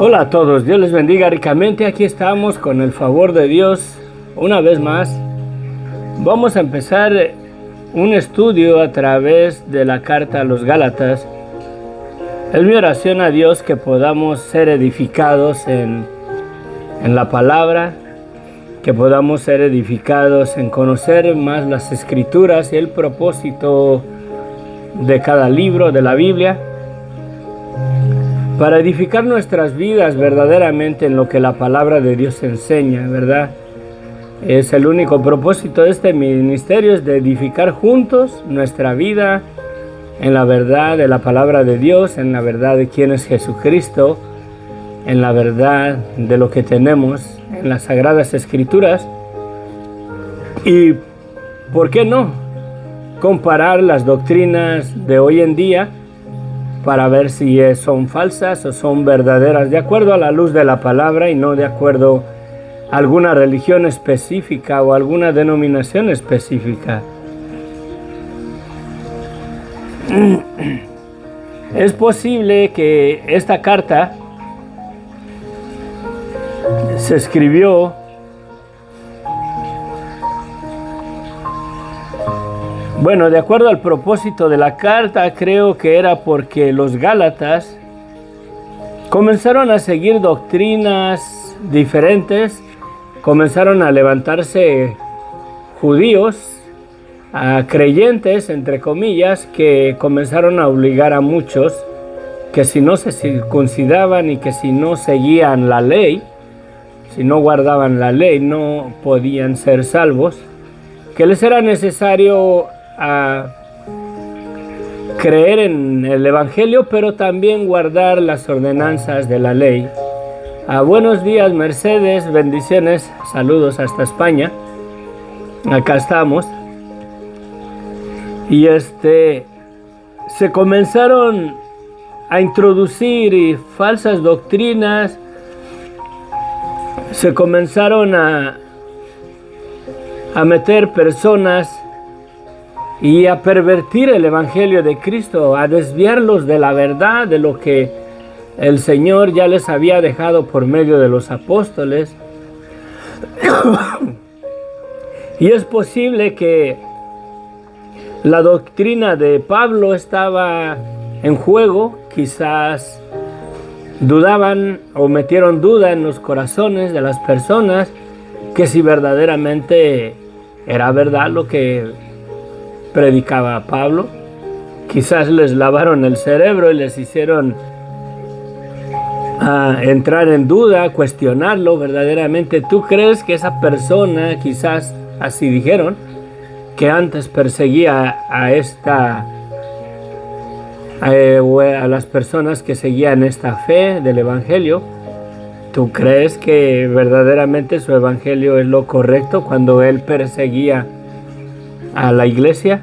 Hola a todos, Dios les bendiga ricamente. Aquí estamos con el favor de Dios una vez más. Vamos a empezar un estudio a través de la carta a los Gálatas. Es mi oración a Dios que podamos ser edificados en la palabra, que podamos ser edificados en conocer más las escrituras y el propósito de cada libro de la Biblia, para edificar nuestras vidas verdaderamente en lo que la palabra de Dios enseña, ¿verdad? Es el único propósito de este ministerio, es de edificar juntos nuestra vida en la verdad de la palabra de Dios, en la verdad de quién es Jesucristo, en la verdad de lo que tenemos en las Sagradas Escrituras. Y, ¿por qué no?, comparar las doctrinas de hoy en día para ver si son falsas o son verdaderas, de acuerdo a la luz de la palabra y no de acuerdo a alguna religión específica o alguna denominación específica. Es posible que esta carta se escribió de acuerdo al propósito de la carta, creo que era porque los Gálatas comenzaron a seguir doctrinas diferentes, comenzaron a levantarse judíos, creyentes, entre comillas, que comenzaron a obligar a muchos que si no se circuncidaban y que si no seguían la ley, si no guardaban la ley, no podían ser salvos, que les era necesario creer en el Evangelio, pero también guardar las ordenanzas de la ley. Buenos días, Mercedes, bendiciones, saludos hasta España. Acá estamos. Y se comenzaron a introducir falsas doctrinas, se comenzaron a meter personas y a pervertir el Evangelio de Cristo, a desviarlos de la verdad, de lo que el Señor ya les había dejado por medio de los apóstoles. Y es posible que la doctrina de Pablo estaba en juego, quizás dudaban o metieron duda en los corazones de las personas que si verdaderamente era verdad lo que predicaba Pablo. Quizás les lavaron el cerebro y les hicieron entrar en duda, cuestionarlo verdaderamente. ¿Tú crees que esa persona, quizás así dijeron, que antes perseguía a las personas que seguían esta fe del Evangelio, ¿tú crees que verdaderamente su Evangelio es lo correcto cuando él perseguía a la iglesia?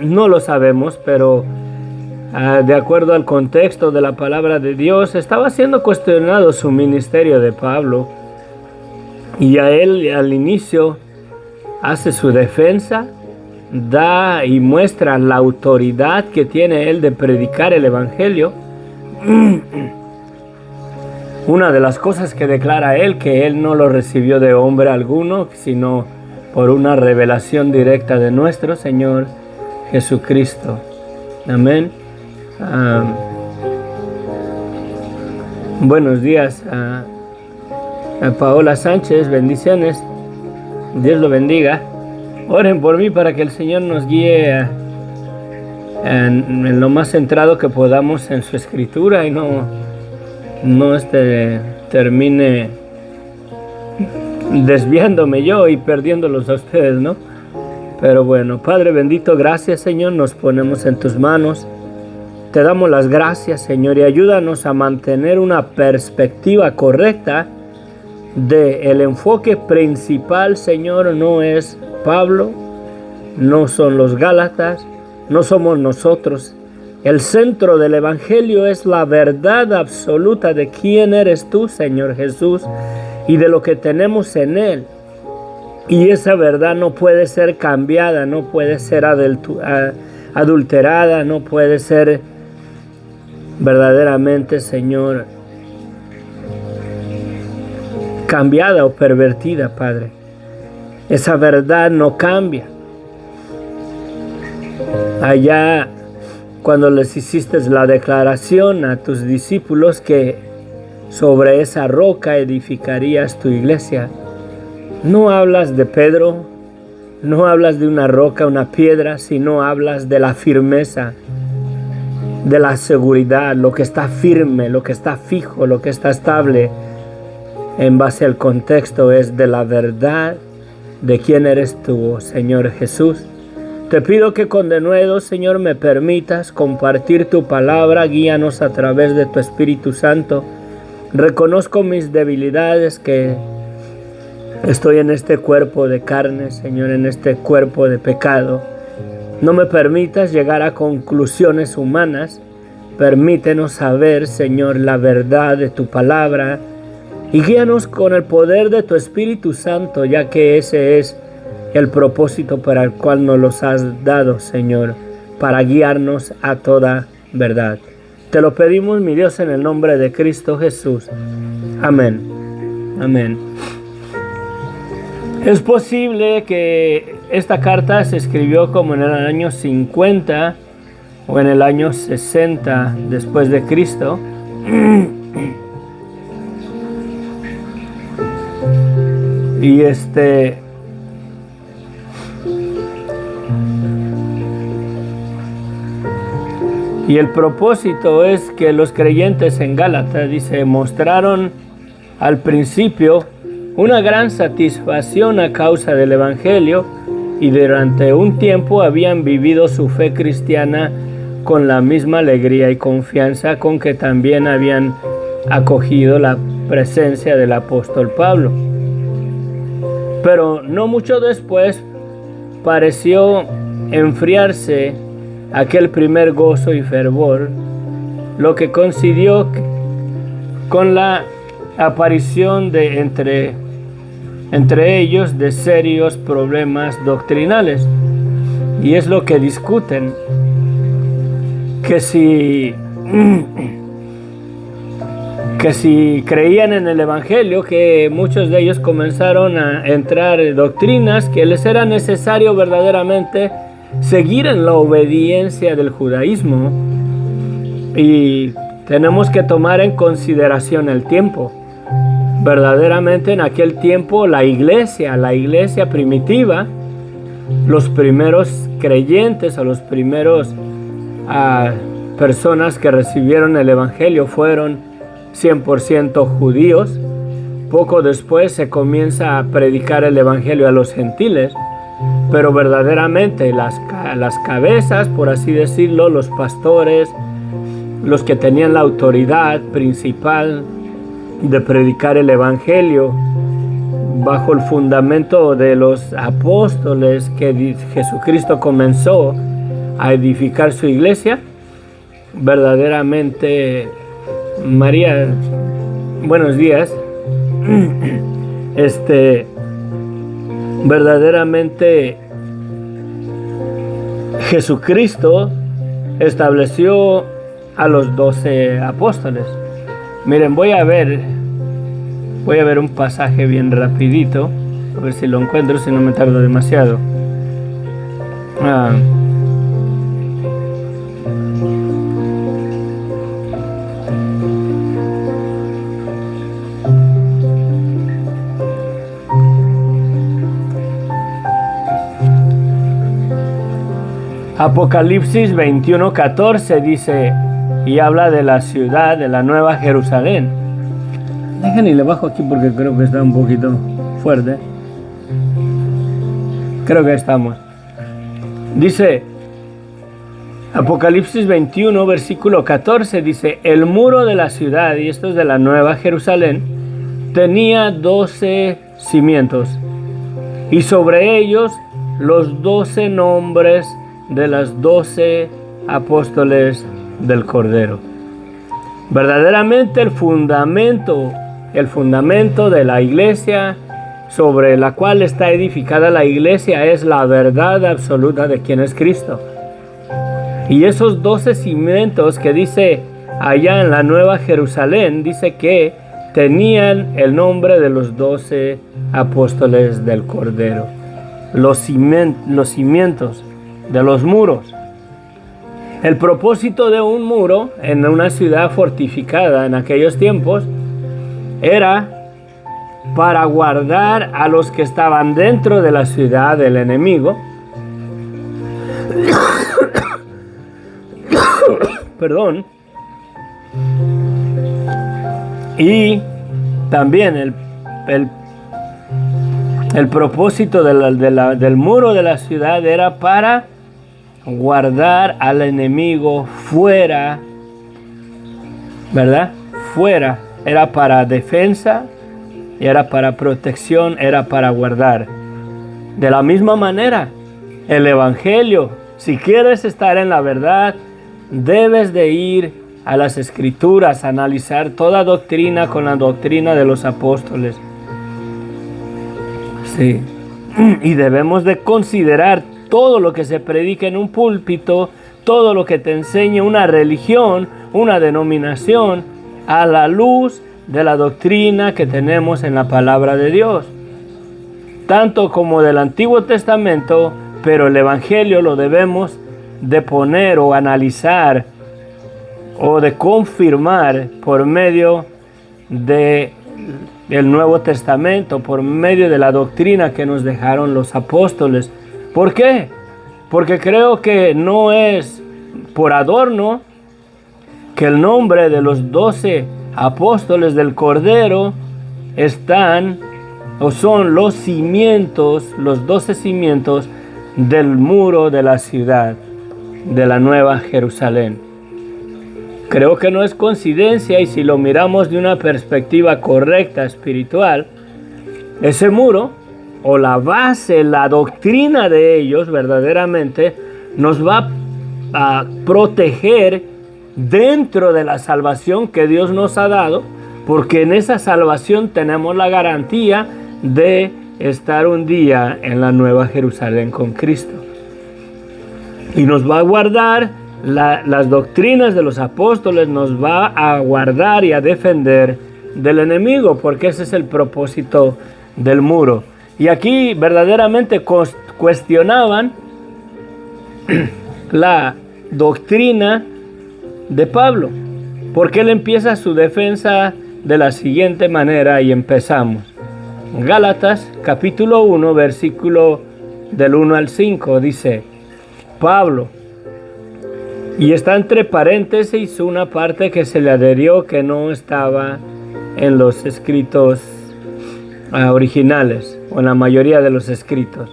No lo sabemos, pero de acuerdo al contexto de la palabra de Dios, estaba siendo cuestionado su ministerio de Pablo, y a él al inicio hace su defensa, da y muestra la autoridad que tiene él de predicar el Evangelio. Una de las cosas que declara él, que él no lo recibió de hombre alguno, sino por una revelación directa de nuestro Señor Jesucristo. Amén. Buenos días a Paola Sánchez, bendiciones. Dios lo bendiga. Oren por mí para que el Señor nos guíe en lo más centrado que podamos en su escritura y no termine desviándome yo y perdiéndolos a ustedes, ¿no? Pero bueno, Padre bendito, gracias, Señor, nos ponemos en tus manos. Te damos las gracias, Señor, y ayúdanos a mantener una perspectiva correcta del enfoque principal, Señor. No es Pablo, no son los Gálatas, no somos nosotros. El centro del Evangelio es la verdad absoluta de quién eres tú, Señor Jesús, y de lo que tenemos en Él. Y esa verdad no puede ser cambiada, no puede ser adulterada, no puede ser verdaderamente, Señor, cambiada o pervertida, Padre. Esa verdad no cambia. Allá, cuando les hiciste la declaración a tus discípulos que sobre esa roca edificarías tu iglesia, no hablas de Pedro, no hablas de una roca, una piedra, sino hablas de la firmeza, de la seguridad, lo que está firme, lo que está fijo, lo que está estable. En base al contexto es de la verdad de quién eres tú, Señor Jesús. Te pido que con denuedo, Señor, me permitas compartir tu palabra, guíanos a través de tu Espíritu Santo. Reconozco mis debilidades, que estoy en este cuerpo de carne, Señor, en este cuerpo de pecado. No me permitas llegar a conclusiones humanas. Permítenos saber, Señor, la verdad de tu palabra y guíanos con el poder de tu Espíritu Santo, ya que ese es el propósito para el cual nos los has dado, Señor, para guiarnos a toda verdad. Te lo pedimos, mi Dios, en el nombre de Cristo Jesús. Amén. Amén. Es posible que esta carta se escribió como en el año 50 o en el año 60 después de Cristo. Y el propósito es que los creyentes en Gálatas, dice, mostraron al principio una gran satisfacción a causa del Evangelio y durante un tiempo habían vivido su fe cristiana con la misma alegría y confianza con que también habían acogido la presencia del apóstol Pablo. Pero no mucho después pareció enfriarse aquel primer gozo y fervor, lo que coincidió con la aparición de entre ellos de serios problemas doctrinales. Y es lo que discuten, que si creían en el Evangelio, que muchos de ellos comenzaron a entrar en doctrinas que les era necesario verdaderamente seguir en la obediencia del judaísmo. Y tenemos que tomar en consideración el tiempo. Verdaderamente en aquel tiempo la iglesia primitiva, los primeros creyentes o los primeros personas que recibieron el Evangelio fueron 100% judíos. Poco después se comienza a predicar el Evangelio a los gentiles, pero verdaderamente las cabezas, por así decirlo, los pastores, los que tenían la autoridad principal de predicar el Evangelio bajo el fundamento de los apóstoles que Jesucristo comenzó a edificar su iglesia, verdaderamente, María, buenos días, verdaderamente Jesucristo estableció a los 12 apóstoles. Miren, voy a ver un pasaje bien rapidito, a ver si lo encuentro, si no me tardo demasiado. Apocalipsis 21:14 dice, y habla de la ciudad, de la nueva Jerusalén. Dejen y le bajo aquí porque creo que está un poquito fuerte. Creo que estamos. Dice, Apocalipsis 21, versículo 14, dice, el muro de la ciudad, y esto es de la nueva Jerusalén, tenía 12 cimientos, y sobre ellos los 12 nombres de las 12 apóstoles del Cordero. Verdaderamente el fundamento de la iglesia sobre la cual está edificada la iglesia es la verdad absoluta de quién es Cristo. Y esos 12 cimientos que dice allá en la Nueva Jerusalén, dice que tenían el nombre de los 12 apóstoles del Cordero. Los cimientos de los muros. El propósito de un muro en una ciudad fortificada en aquellos tiempos era para guardar a los que estaban dentro de la ciudad del enemigo. Perdón. Y también el propósito del muro de la ciudad era para guardar al enemigo fuera, ¿verdad? Fuera. Era para defensa, era para protección, era para guardar. De la misma manera, el Evangelio, si quieres estar en la verdad, debes de ir a las Escrituras, analizar toda doctrina con la doctrina de los apóstoles. Sí. Y debemos de considerar todo lo que se predica en un púlpito, todo lo que te enseña una religión, una denominación, a la luz de la doctrina que tenemos en la palabra de Dios. Tanto como del Antiguo Testamento, pero el Evangelio lo debemos de poner o analizar o de confirmar por medio del Nuevo Testamento, por medio de la doctrina que nos dejaron los apóstoles. ¿Por qué? Porque creo que no es por adorno que el nombre de los 12 apóstoles del Cordero están o son los cimientos, los 12 cimientos del muro de la ciudad, de la Nueva Jerusalén. Creo que no es coincidencia, y si lo miramos de una perspectiva correcta, espiritual, ese muro o la base, la doctrina de ellos verdaderamente nos va a proteger dentro de la salvación que Dios nos ha dado, porque en esa salvación tenemos la garantía de estar un día en la Nueva Jerusalén con Cristo. Y nos va a guardar las doctrinas de los apóstoles, nos va a guardar y a defender del enemigo, porque ese es el propósito del muro. Y aquí verdaderamente cuestionaban la doctrina de Pablo, porque él empieza su defensa de la siguiente manera, y empezamos. Gálatas capítulo 1, versículo del 1 al 5, dice Pablo, y está entre paréntesis una parte que se le adherió que no estaba en los escritos originales, o en la mayoría de los escritos.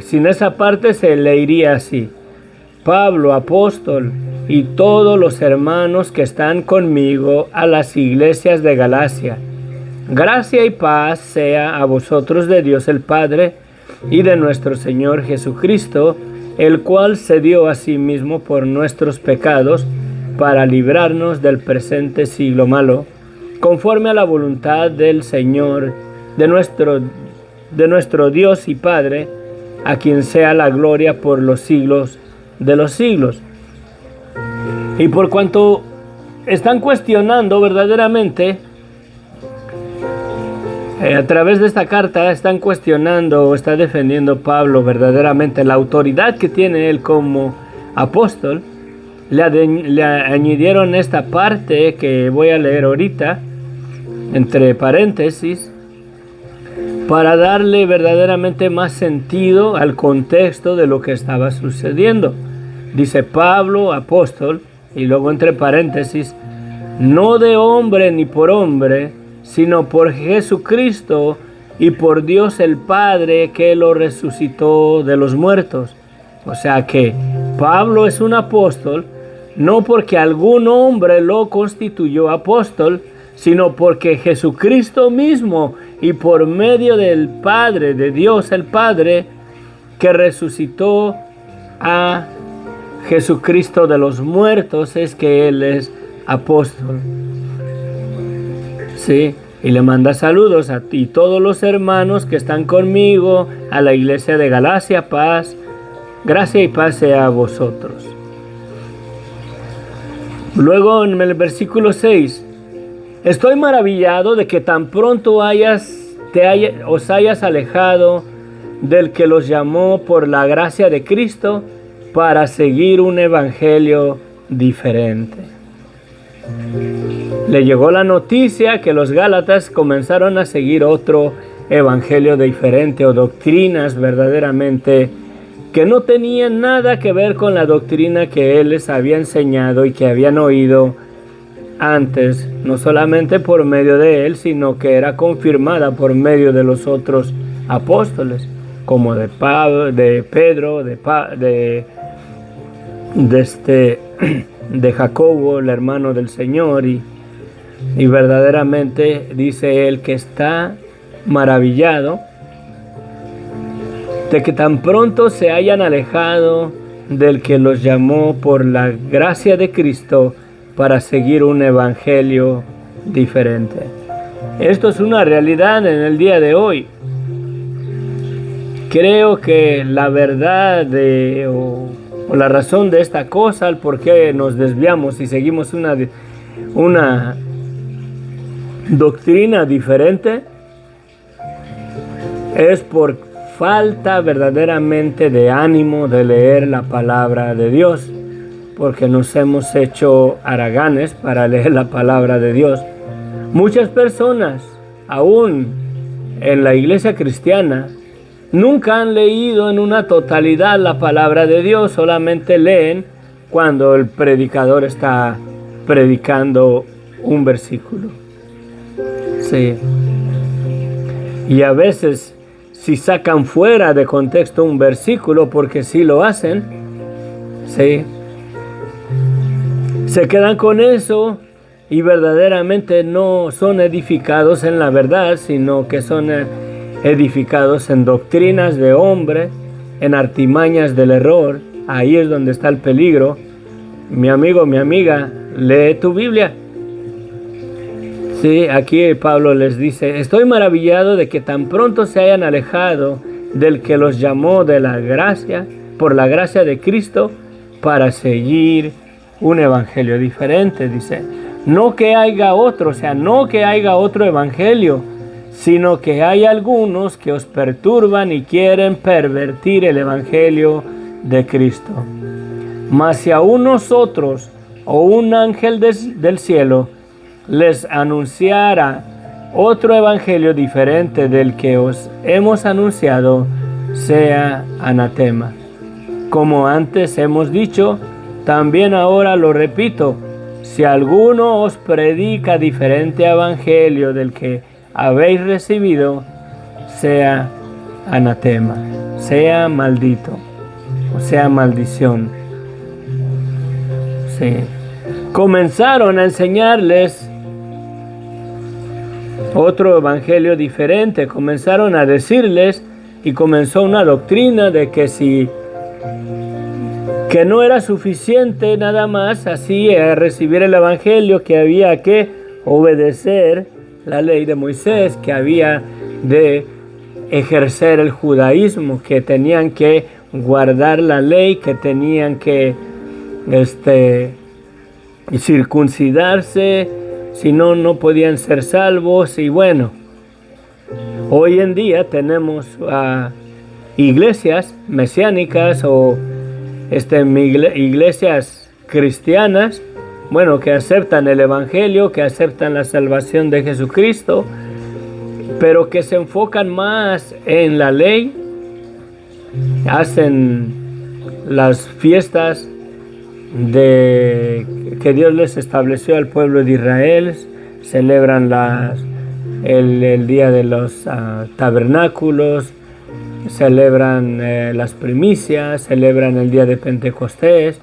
Sin esa parte se leería así: Pablo, apóstol, y todos los hermanos que están conmigo a las iglesias de Galacia. Gracia y paz sea a vosotros de Dios el Padre y de nuestro Señor Jesucristo, el cual se dio a sí mismo por nuestros pecados para librarnos del presente siglo malo, conforme a la voluntad del Señor, de nuestro Dios y Padre, a quien sea la gloria por los siglos de los siglos. Y por cuanto están cuestionando verdaderamente, a través de esta carta están cuestionando o está defendiendo Pablo verdaderamente la autoridad que tiene él como apóstol, le añadieron esta parte que voy a leer ahorita, entre paréntesis, para darle verdaderamente más sentido al contexto de lo que estaba sucediendo. Dice Pablo, apóstol, y luego entre paréntesis, no de hombre ni por hombre, sino por Jesucristo y por Dios el Padre, que lo resucitó de los muertos. O sea que Pablo es un apóstol, no porque algún hombre lo constituyó apóstol, sino porque Jesucristo mismo, y por medio del Padre, de Dios el Padre, que resucitó a Jesucristo de los muertos, es que Él es apóstol. Sí, y le manda saludos a ti, todos los hermanos que están conmigo, a la iglesia de Galacia, paz, gracia y paz sea a vosotros. Luego en el versículo 6, Estoy maravillado de que tan pronto os hayas alejado del que los llamó por la gracia de Cristo para seguir un evangelio diferente. Le llegó la noticia que los Gálatas comenzaron a seguir otro evangelio diferente o doctrinas verdaderamente que no tenían nada que ver con la doctrina que él les había enseñado y que habían oído antes, no solamente por medio de él, sino que era confirmada por medio de los otros apóstoles, como de Pablo, de Pedro, de Jacobo, el hermano del Señor, y verdaderamente dice él que está maravillado de que tan pronto se hayan alejado del que los llamó por la gracia de Cristo para seguir un evangelio diferente. Esto es una realidad en el día de hoy. Creo que la verdad o la razón de esta cosa, el por qué nos desviamos y seguimos una doctrina diferente, es por falta verdaderamente de ánimo de leer la palabra de Dios, porque nos hemos hecho haraganes para leer la palabra de Dios. Muchas personas, aún en la iglesia cristiana, nunca han leído en una totalidad la palabra de Dios, solamente leen cuando el predicador está predicando un versículo. Sí. Y a veces, si sacan fuera de contexto un versículo, porque sí lo hacen, sí, se quedan con eso y verdaderamente no son edificados en la verdad, sino que son edificados en doctrinas de hombre, en artimañas del error. Ahí es donde está el peligro. Mi amigo, mi amiga, lee tu Biblia. Sí, aquí Pablo les dice: estoy maravillado de que tan pronto se hayan alejado del que los llamó de la gracia, por la gracia de Cristo, para seguir un evangelio diferente. Dice, no que haya otro, o sea, no que haya otro evangelio, sino que hay algunos que os perturban y quieren pervertir el evangelio de Cristo. Mas si aún nosotros o un ángel del cielo les anunciara otro evangelio diferente del que os hemos anunciado, sea anatema. Como antes hemos dicho, también ahora lo repito: si alguno os predica diferente evangelio del que habéis recibido, sea anatema, sea maldito, o sea maldición. Sí. Comenzaron a enseñarles otro evangelio diferente, comenzaron a decirles, y comenzó una doctrina de que no era suficiente nada más así recibir el evangelio, que había que obedecer la ley de Moisés, que había de ejercer el judaísmo, que tenían que guardar la ley, que tenían que circuncidarse, si no, no podían ser salvos. Y bueno, hoy en día tenemos iglesias mesiánicas o iglesias cristianas, bueno, que aceptan el evangelio, que aceptan la salvación de Jesucristo, pero que se enfocan más en la ley, hacen las fiestas que Dios les estableció al pueblo de Israel, celebran el día de los tabernáculos, celebran las primicias, celebran el día de Pentecostés.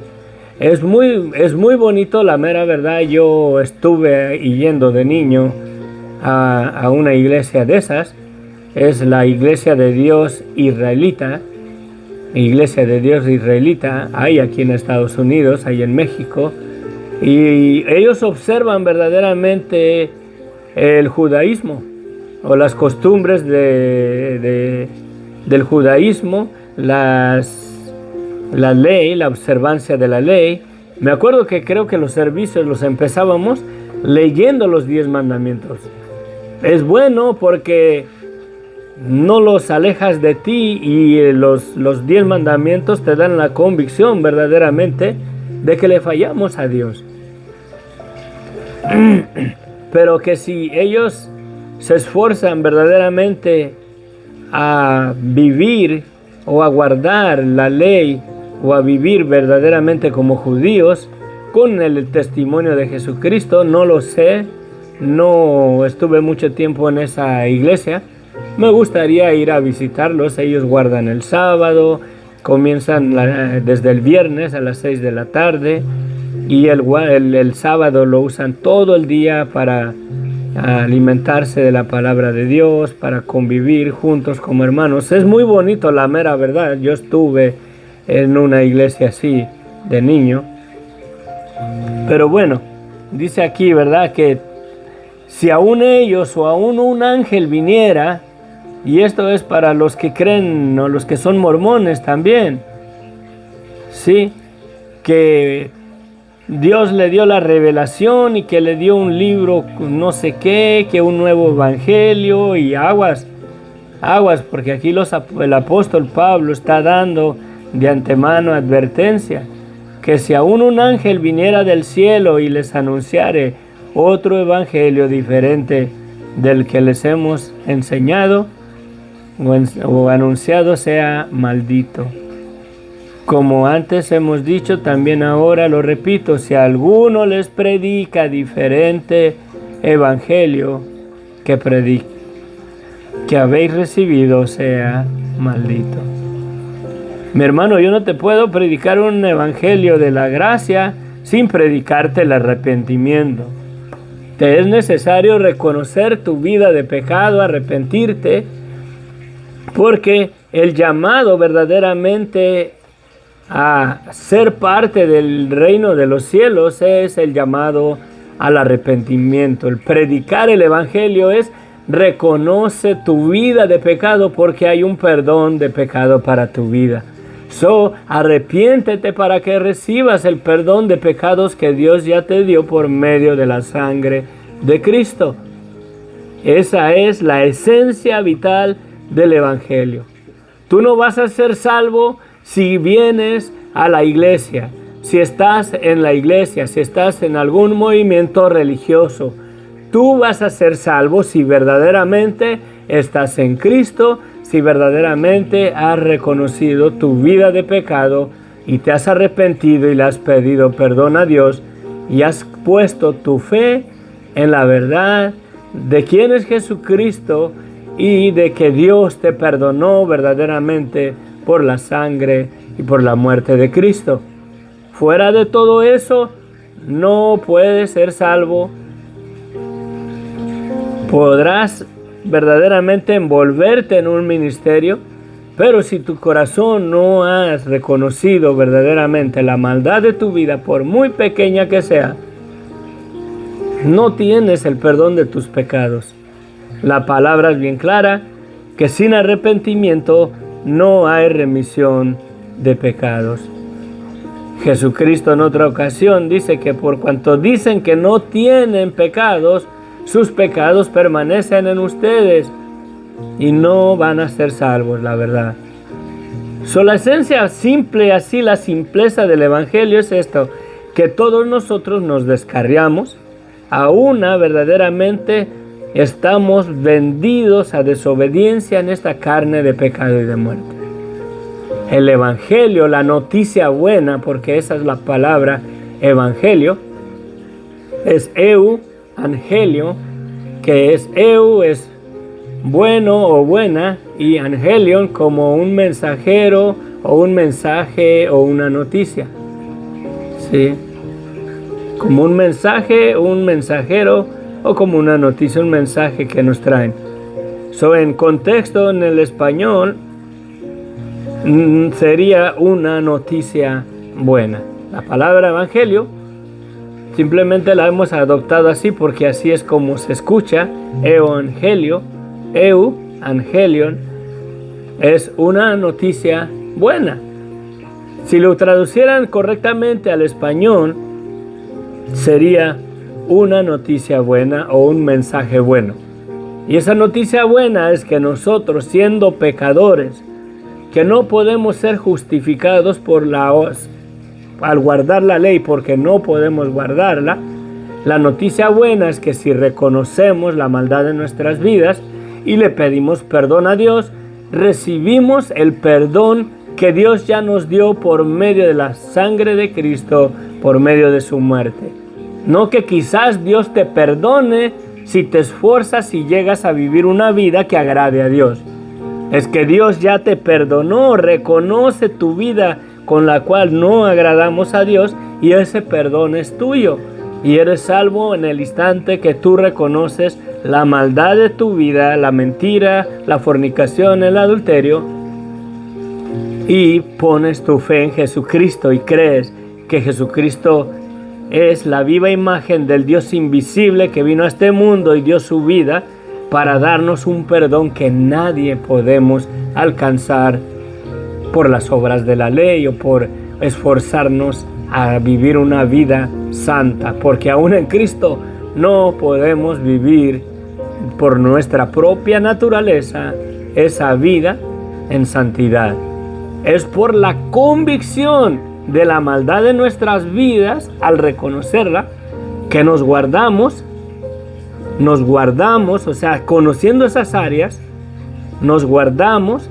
Es muy bonito, la mera verdad. Yo estuve yendo de niño a una iglesia de esas. Es la Iglesia de Dios Israelita. Iglesia de Dios Israelita, hay aquí en Estados Unidos, hay en México, y ellos observan verdaderamente el judaísmo o las costumbres del judaísmo, la ley, la observancia de la ley. Me acuerdo que creo que los servicios los empezábamos leyendo los 10 mandamientos. Es bueno porque no los alejas de ti y los 10 mandamientos te dan la convicción verdaderamente de que le fallamos a Dios. Pero que si ellos se esfuerzan verdaderamente a vivir o a guardar la ley o a vivir verdaderamente como judíos con el testimonio de Jesucristo, no lo sé, no estuve mucho tiempo en esa iglesia. Me gustaría ir a visitarlos. Ellos guardan el sábado, comienzan desde el viernes a las 6 de la tarde y el sábado lo usan todo el día para alimentarse de la palabra de Dios, para convivir juntos como hermanos. Es muy bonito, la mera verdad. Yo estuve en una iglesia así de niño. Pero bueno, dice aquí, ¿verdad?, que si aún ellos o aún un ángel viniera, y esto es para los que creen o los que son mormones también, sí, que Dios le dio la revelación y que le dio un libro no sé qué, que un nuevo evangelio, y aguas, porque aquí el apóstol Pablo está dando de antemano advertencia, que si aún un ángel viniera del cielo y les anunciare otro evangelio diferente del que les hemos enseñado o anunciado, sea maldito. Como antes hemos dicho, también ahora lo repito, si alguno les predica diferente evangelio que habéis recibido, sea maldito. Mi hermano, yo no te puedo predicar un evangelio de la gracia sin predicarte el arrepentimiento. Te es necesario reconocer tu vida de pecado, arrepentirte, porque el llamado verdaderamente a ser parte del reino de los cielos es el llamado al arrepentimiento. El predicar el evangelio es reconoce tu vida de pecado, porque hay un perdón de pecado para tu vida. Arrepiéntete para que recibas el perdón de pecados que Dios ya te dio por medio de la sangre de Cristo. Esa es la esencia vital del evangelio. Tú no vas a ser salvo si vienes a la iglesia, si estás en la iglesia, si estás en algún movimiento religioso. Tú vas a ser salvo si verdaderamente estás en Cristo, si verdaderamente has reconocido tu vida de pecado y te has arrepentido y le has pedido perdón a Dios y has puesto tu fe en la verdad de quién es Jesucristo y de que Dios te perdonó verdaderamente por la sangre y por la muerte de Cristo. Fuera de todo eso, no puedes ser salvo. Podrás verdaderamente envolverte en un ministerio, pero si tu corazón no has reconocido verdaderamente la maldad de tu vida, por muy pequeña que sea, no tienes el perdón de tus pecados. La palabra es bien clara, que sin arrepentimiento no hay remisión de pecados. Jesucristo en otra ocasión dice que por cuanto dicen que no tienen pecados, sus pecados permanecen en ustedes y no van a ser salvos, la verdad. La esencia simple, así la simpleza del evangelio es esto, que todos nosotros nos descarriamos a una verdaderamente estamos vendidos a desobediencia en esta carne de pecado y de muerte. El evangelio, la noticia buena, porque esa es la palabra evangelio, es angelio, que es es bueno o buena, y angelion como un mensajero o un mensaje o una noticia. ¿Sí? Como un mensaje, un mensajero, o como una noticia, un mensaje que nos traen. En contexto en el español sería una noticia buena. La palabra evangelio simplemente la hemos adoptado así porque así es como se escucha. Evangelion, es una noticia buena. Si lo traducieran correctamente al español, sería una noticia buena o un mensaje bueno. Y esa noticia buena es que nosotros, siendo pecadores, que no podemos ser justificados al guardar la ley, porque no podemos guardarla, la noticia buena es que si reconocemos la maldad de nuestras vidas y le pedimos perdón a Dios, recibimos el perdón que Dios ya nos dio por medio de la sangre de Cristo, por medio de su muerte. No que quizás Dios te perdone si te esfuerzas y llegas a vivir una vida que agrade a Dios. Es que Dios ya te perdonó, reconoce tu vida con la cual no agradamos a Dios y ese perdón es tuyo. Y eres salvo en el instante que tú reconoces la maldad de tu vida, la mentira, la fornicación, el adulterio, y pones tu fe en Jesucristo y crees que Jesucristo es la viva imagen del Dios invisible que vino a este mundo y dio su vida para darnos un perdón que nadie podemos alcanzar por las obras de la ley o por esforzarnos a vivir una vida santa, porque aún en Cristo no podemos vivir por nuestra propia naturaleza esa vida en santidad. Es por la convicción de la maldad de nuestras vidas, al reconocerla, que nos guardamos, o sea, conociendo esas áreas, nos guardamos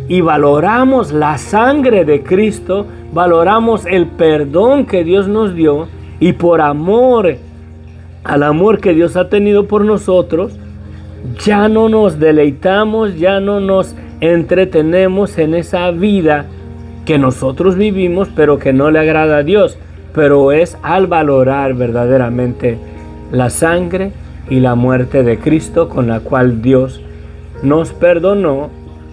y valoramos la sangre de Cristo, valoramos el perdón que Dios nos dio y por amor al amor que Dios ha tenido por nosotros, ya no nos deleitamos, ya no nos entretenemos en esa vida que nosotros vivimos, pero que no le agrada a Dios. Pero es al valorar verdaderamente la sangre y la muerte de Cristo con la cual Dios nos perdonó,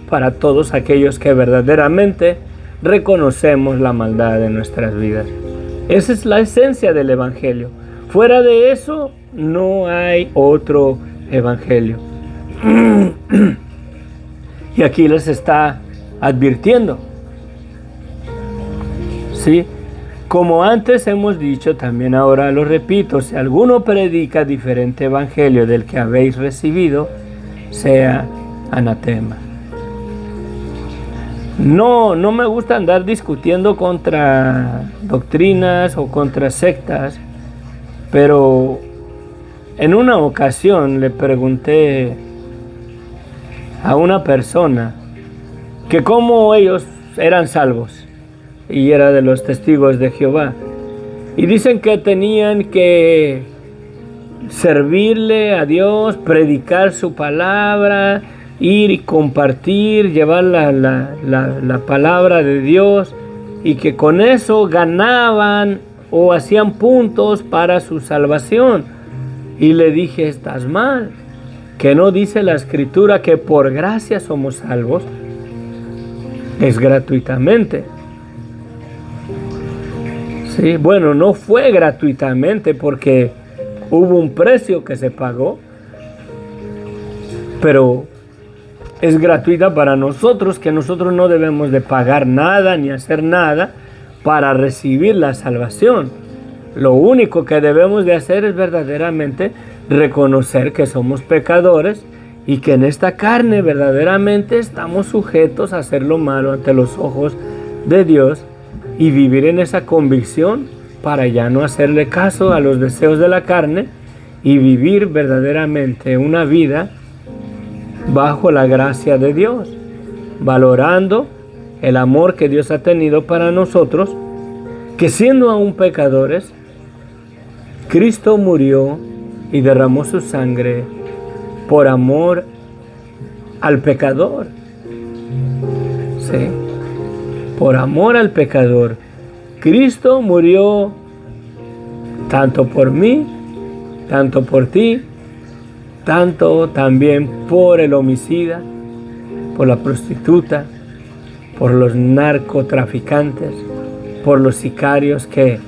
para todos aquellos que verdaderamente reconocemos la maldad de nuestras vidas. Esa es la esencia del Evangelio. Fuera de eso, no hay otro Evangelio. Y aquí les está advirtiendo. ¿Sí? Como antes hemos dicho, también ahora lo repito, si alguno predica diferente Evangelio del que habéis recibido, sea anatema. No me gusta andar discutiendo contra doctrinas o contra sectas, pero en una ocasión le pregunté a una persona que cómo ellos eran salvos, y era de los testigos de Jehová, y dicen que tenían que servirle a Dios, predicar su palabra, ir y compartir, llevar la palabra de Dios, y que con eso ganaban o hacían puntos para su salvación. Y le dije, estás mal, que no dice la Escritura que por gracia somos salvos, es gratuitamente. Sí, bueno, no fue gratuitamente porque hubo un precio que se pagó, pero es gratuita para nosotros, que nosotros no debemos de pagar nada ni hacer nada para recibir la salvación. Lo único que debemos de hacer es verdaderamente reconocer que somos pecadores y que en esta carne verdaderamente estamos sujetos a hacer lo malo ante los ojos de Dios, y vivir en esa convicción para ya no hacerle caso a los deseos de la carne y vivir verdaderamente una vida bajo la gracia de Dios, valorando el amor que Dios ha tenido para nosotros, que siendo aún pecadores, Cristo murió y derramó su sangre por amor al pecador. ¿Sí? Por amor al pecador. Cristo murió tanto por mí, tanto por ti, tanto también por el homicida, por la prostituta, por los narcotraficantes, por los sicarios que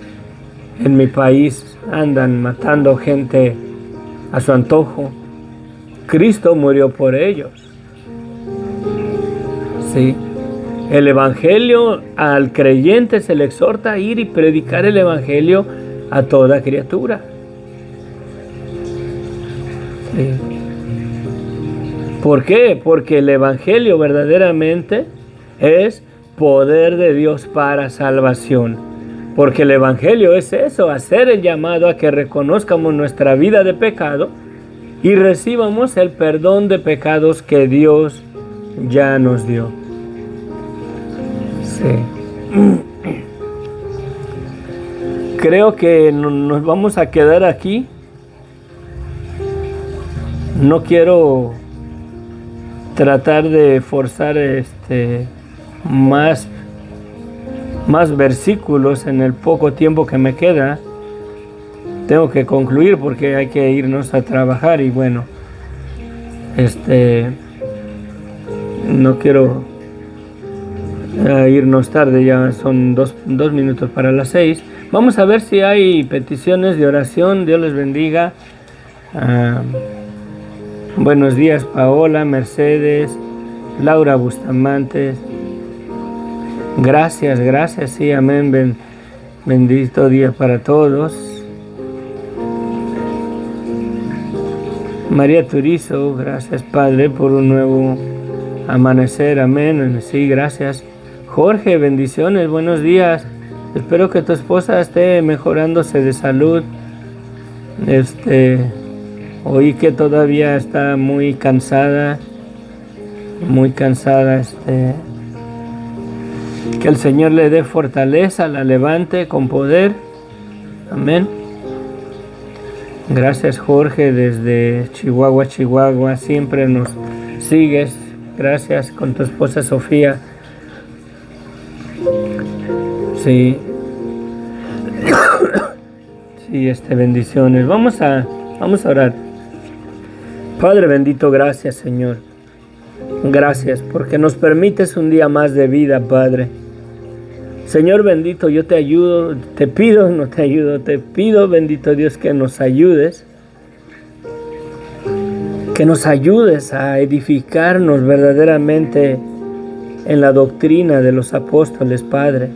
en mi país andan matando gente a su antojo. Cristo murió por ellos. Sí. El Evangelio, al creyente se le exhorta a ir y predicar el Evangelio a toda criatura. Sí. ¿Por qué? Porque el Evangelio verdaderamente es poder de Dios para salvación. Porque el Evangelio es eso, hacer el llamado a que reconozcamos nuestra vida de pecado y recibamos el perdón de pecados que Dios ya nos dio. Sí. Creo que nos vamos a quedar aquí. No quiero tratar de forzar más versículos en el poco tiempo que me queda. Tengo que concluir porque hay que irnos a trabajar y bueno, no quiero irnos tarde, ya son dos minutos para las 6. Vamos a ver si hay peticiones de oración. Dios les bendiga. Buenos días, Paola, Mercedes, Laura Bustamantes. Gracias, sí, amén. Bendito día para todos. María Turizo, gracias, Padre, por un nuevo amanecer, amén. Sí, gracias. Jorge, bendiciones, buenos días. Espero que tu esposa esté mejorándose de salud. Oí que todavía está muy cansada. Que el Señor le dé fortaleza, la levante con poder. Amén. Gracias, Jorge, desde Chihuahua, siempre nos sigues. Gracias, con tu esposa Sofía. Sí. Sí, bendiciones. Vamos a orar. Padre bendito, gracias, Señor. Gracias porque nos permites un día más de vida, Padre. Señor bendito, yo te ayudo, te pido, bendito Dios, que nos ayudes a edificarnos verdaderamente en la doctrina de los apóstoles, Padre.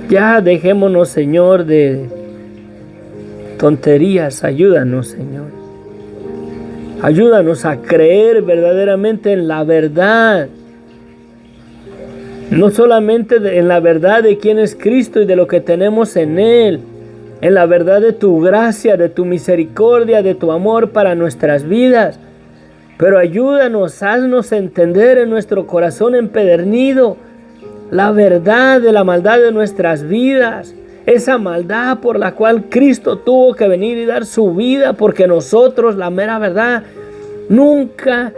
Ya dejémonos, Señor, de tonterías, ayúdanos, Señor. Ayúdanos a creer verdaderamente en la verdad. No solamente en la verdad de quién es Cristo y de lo que tenemos en Él, en la verdad de tu gracia, de tu misericordia, de tu amor para nuestras vidas. Pero ayúdanos, haznos entender en nuestro corazón empedernido la verdad de la maldad de nuestras vidas. Esa maldad por la cual Cristo tuvo que venir y dar su vida, porque nosotros, la mera verdad, nunca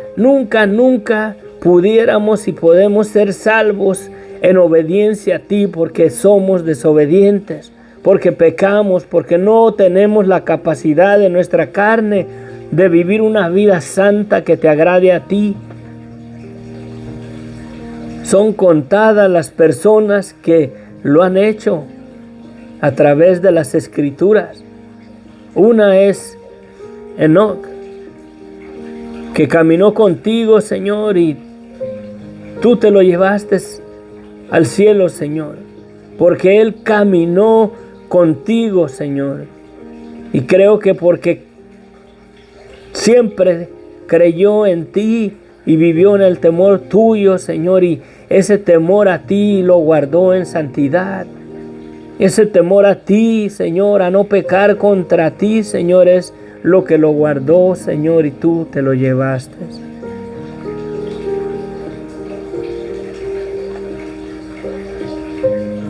pudiéramos y podemos ser salvos en obediencia a ti, porque somos desobedientes, porque pecamos, porque no tenemos la capacidad de nuestra carne de vivir una vida santa que te agrade a ti. Son contadas las personas que lo han hecho a través de las Escrituras. Una es Enoc, que caminó contigo, Señor, y tú te lo llevaste al cielo, Señor, porque Él caminó contigo, Señor. Y creo que porque siempre creyó en ti y vivió en el temor tuyo, Señor, y ese temor a ti lo guardó en santidad. Ese temor a ti, Señor, a no pecar contra ti, Señor, es lo que lo guardó, Señor, y tú te lo llevaste.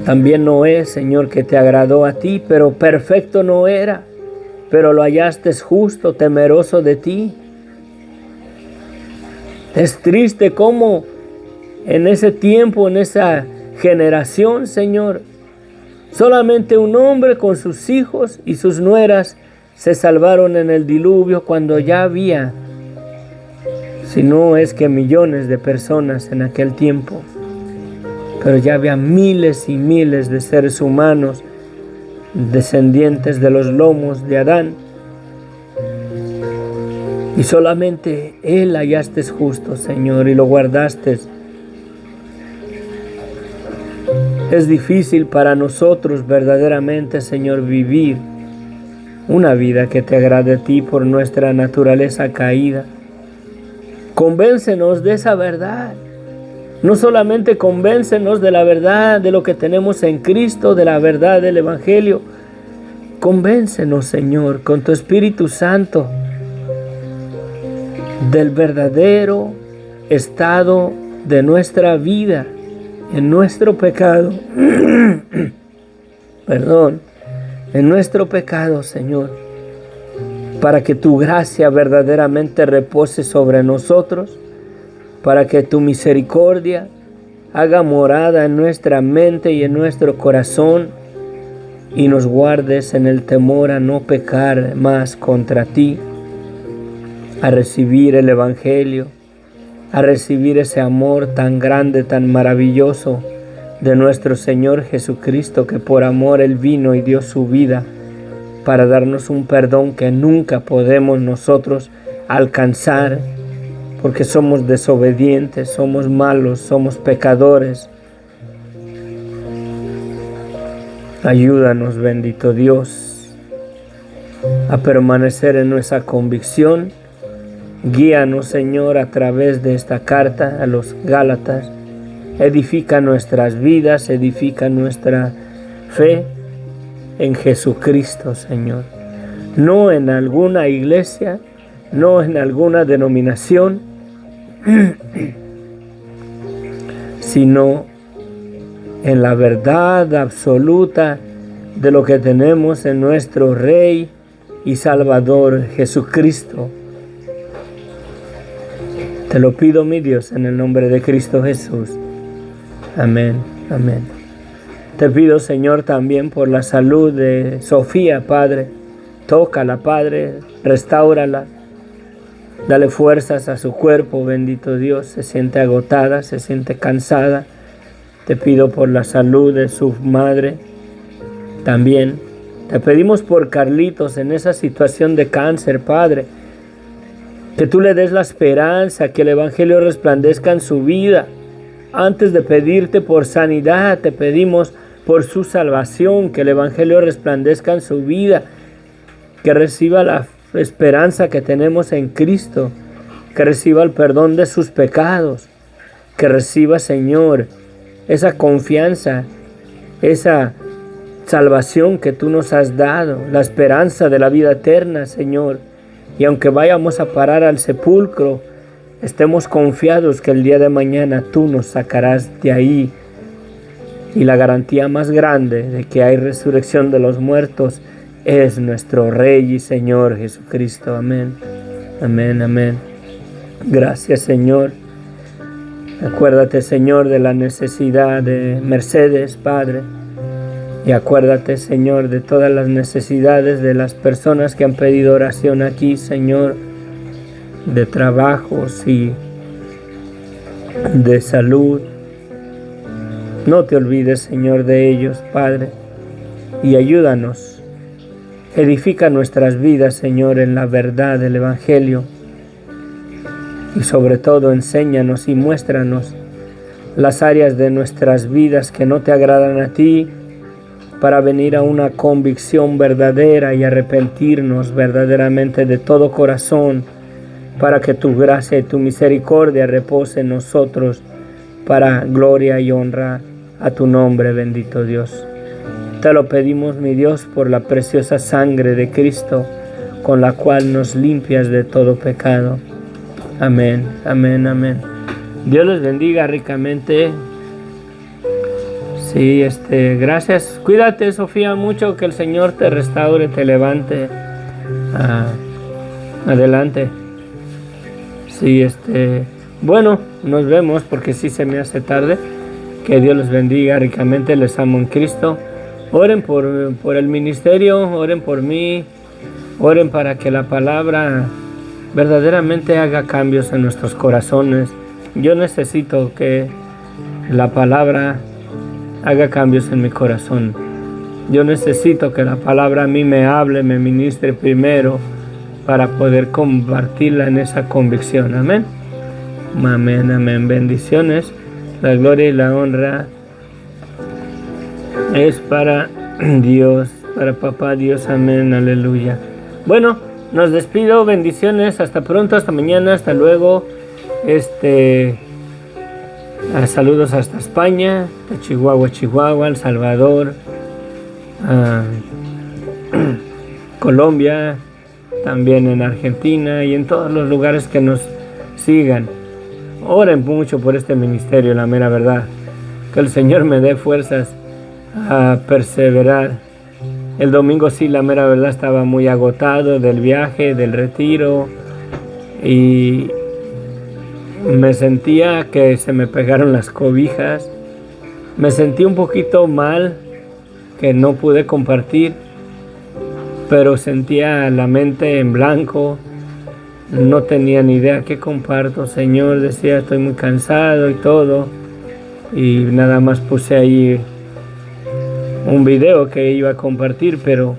También Noé, Señor, que te agradó a ti, pero perfecto no era, pero lo hallaste justo, temeroso de ti. Es triste cómo en ese tiempo, en esa generación, Señor, solamente un hombre con sus hijos y sus nueras se salvaron en el diluvio, cuando ya había, si no es que millones de personas en aquel tiempo. Pero ya había miles y miles de seres humanos, descendientes de los lomos de Adán. Y solamente Él hallaste justo, Señor, y lo guardaste. Es difícil para nosotros verdaderamente, Señor, vivir una vida que te agrade a ti por nuestra naturaleza caída. Convéncenos de esa verdad. No solamente convéncenos de la verdad de lo que tenemos en Cristo, de la verdad del Evangelio. Convéncenos, Señor, con tu Espíritu Santo, del verdadero estado de nuestra vida en nuestro pecado. Perdón, en nuestro pecado, Señor, para que tu gracia verdaderamente repose sobre nosotros, para que tu misericordia haga morada en nuestra mente y en nuestro corazón, y nos guardes en el temor a no pecar más contra ti, a recibir el Evangelio, a recibir ese amor tan grande, tan maravilloso de nuestro Señor Jesucristo, que por amor Él vino y dio su vida para darnos un perdón que nunca podemos nosotros alcanzar, porque somos desobedientes, somos malos, somos pecadores. Ayúdanos, bendito Dios, a permanecer en nuestra convicción. Guíanos, Señor, a través de esta carta a los Gálatas. Edifica nuestras vidas, edifica nuestra fe en Jesucristo, Señor. No en alguna iglesia, no en alguna denominación, sino en la verdad absoluta de lo que tenemos en nuestro Rey y Salvador Jesucristo. Te lo pido, mi Dios, en el nombre de Cristo Jesús. Amén, amén. Te pido, Señor, también por la salud de Sofía, Padre. Tócala, Padre, restáurala. Dale fuerzas a su cuerpo, bendito Dios. Se siente agotada, se siente cansada. Te pido por la salud de su madre. También te pedimos por Carlitos en esa situación de cáncer, Padre. Que tú le des la esperanza, que el Evangelio resplandezca en su vida. Antes de pedirte por sanidad, te pedimos por su salvación, que el Evangelio resplandezca en su vida, que reciba la esperanza que tenemos en Cristo, que reciba el perdón de sus pecados, que reciba, Señor, esa confianza, esa salvación que tú nos has dado, la esperanza de la vida eterna, Señor. Y aunque vayamos a parar al sepulcro, estemos confiados que el día de mañana tú nos sacarás de ahí. Y la garantía más grande de que hay resurrección de los muertos es nuestro Rey y Señor Jesucristo. Amén, amén, amén. Gracias, Señor. Acuérdate, Señor, de la necesidad de Mercedes, Padre. Y acuérdate, Señor, de todas las necesidades de las personas que han pedido oración aquí, Señor, de trabajos y de salud. No te olvides, Señor, de ellos, Padre, y ayúdanos. Edifica nuestras vidas, Señor, en la verdad del Evangelio. Y sobre todo, enséñanos y muéstranos las áreas de nuestras vidas que no te agradan a ti, para venir a una convicción verdadera y arrepentirnos verdaderamente de todo corazón, para que tu gracia y tu misericordia repose en nosotros, para gloria y honra a tu nombre, bendito Dios. Te lo pedimos, mi Dios, por la preciosa sangre de Cristo, con la cual nos limpias de todo pecado. Amén, amén, amén. Dios les bendiga ricamente. Sí, gracias. Cuídate, Sofía, mucho, que el Señor te restaure, te levante. Adelante. Sí, bueno, nos vemos porque sí se me hace tarde. Que Dios les bendiga ricamente, les amo en Cristo. Oren por el ministerio, oren por mí, oren para que la palabra verdaderamente haga cambios en nuestros corazones. Yo necesito que la palabra haga cambios en mi corazón. Yo necesito que la palabra a mí me hable, me ministre primero para poder compartirla en esa convicción. Amén. Amén, amén. Bendiciones. La gloria y la honra es para Dios para papá Dios, amén, aleluya. Bueno, nos despido, bendiciones, hasta pronto, hasta mañana, hasta luego. Saludos hasta España, a Chihuahua, El Salvador, Colombia, también en Argentina y en todos los lugares que nos sigan. Oren mucho por este ministerio, la mera verdad. Que el Señor me dé fuerzas a perseverar. El domingo sí, la mera verdad, estaba muy agotado del viaje, del retiro, y me sentía que se me pegaron las cobijas. Me sentí un poquito mal que no pude compartir, pero sentía la mente en blanco. No tenía ni idea qué comparto, Señor. Decía, estoy muy cansado y todo. Y nada más puse ahí un video que iba a compartir, pero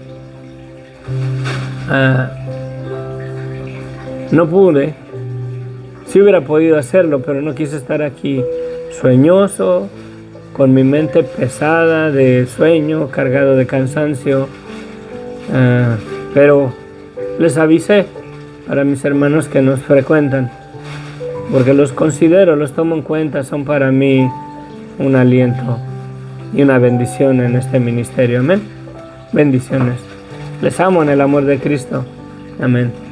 no pude. Sí hubiera podido hacerlo, pero no quise estar aquí sueñoso, con mi mente pesada de sueño, cargado de cansancio. Pero les avisé para mis hermanos que nos frecuentan, porque los considero, los tomo en cuenta, son para mí un aliento y una bendición en este ministerio. Amén. Bendiciones. Les amo en el amor de Cristo. Amén.